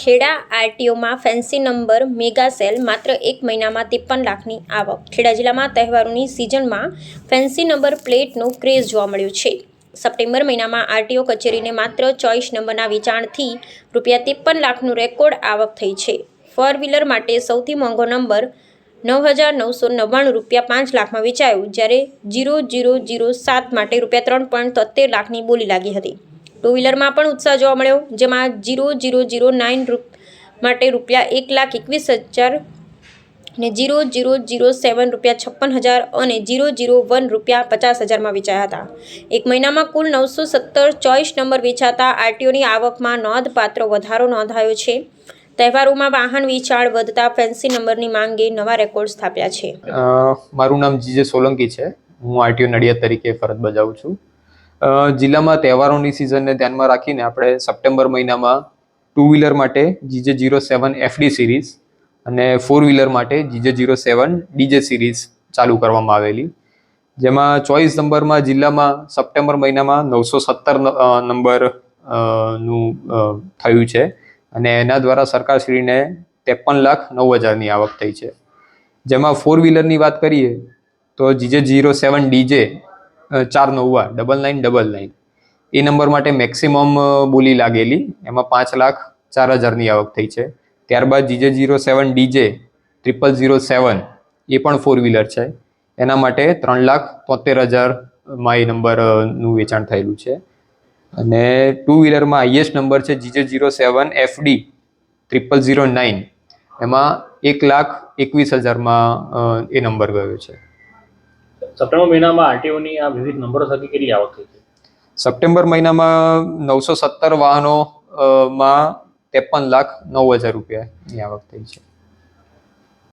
ખેડા આરટીઓમાં fancy number mega sale માત્ર 1 મહિનામાં 53 લાખની આવક. ખેડા જિલ્લામાં તહેવારોની સિઝનમાં ફેન્સી નંબર પ્લેટનો ક્રેઝ જોવા મળ્યો છે. સપ્ટેમ્બર મહિનામાં આરટીઓ કચેરીને માત્ર 24 નંબરના વેચાણથી ₹53 લાખનું રેકોર્ડ આવક થઈ છે. ફોર વ્હીલર માટે સૌથી મોંઘો નંબર ₹9,999 5 લાખમાં વેચાયો, જ્યારે 0007 માટે ₹3.73 લાખની બોલી લાગી હતી. ટુ વ્હીલરમાં પણ ઉત્સાહ જોવા મળ્યો, જેમાં 0009 માટે ₹1,21,000 અને 0007 ₹56,000 અને 001 ₹50,000માં વેચાયા હતા. એક મહિનામાં કુલ 917 24 નંબર વેચાતા આરટીઓની આવકમાં નોંધપાત્ર વધારો નોંધાયો છે. તહેવારોમાં વાહન વેચાણ વધતા ફેન્સી નંબરની માંગે નવા રેકોર્ડ સ્થાપ્યા છે. મારું નામ જીજે સોલંકી છે. હું આરટીઓ નડિયાદ તરીકે ફરજ બજાવું છું. જિલ્લામાં તહેવારોની સિઝનને ધ્યાનમાં રાખીને આપણે સપ્ટેમ્બર મહિનામાં ટુ વ્હીલર માટે GJ07 FD સિરીઝ અને ફોર વ્હીલર માટે GJ07 DJ સિરીઝ ચાલુ કરવામાં આવેલી, જેમાં 24 નંબરમાં જિલ્લામાં સપ્ટેમ્બર મહિનામાં 917 નંબર નું થયું છે અને એના દ્વારા સરકારશ્રીને 53,09,000ની આવક થઈ છે. જેમાં ફોર વ્હીલરની વાત કરીએ તો GJ07 DJ 490 એ નંબર માટે મેક્સિમમ બોલી લાગેલી, એમાં 5,04,000ની આવક થઈ છે. ત્યારબાદ GJ07 DJ 0007 એ પણ ફોર વ્હીલર છે, એના માટે 3,73,000માં એ નંબરનું વેચાણ થયેલું છે. અને ટુ વ્હીલરમાં હાઈએસ્ટ નંબર છે GJ07 FD 0009, એમાં 1,21,000માં એ નંબર ગયો છે. સપ્ટેમ્બર મહિનામાં આરટીઓની આ વિવિધ નંબરો થકી કેટલી આવક થઈ છે? સપ્ટેમ્બર મહિનામાં 917 વાહનોમાં 53,09,000 રૂપિયાની આવક થઈ છે.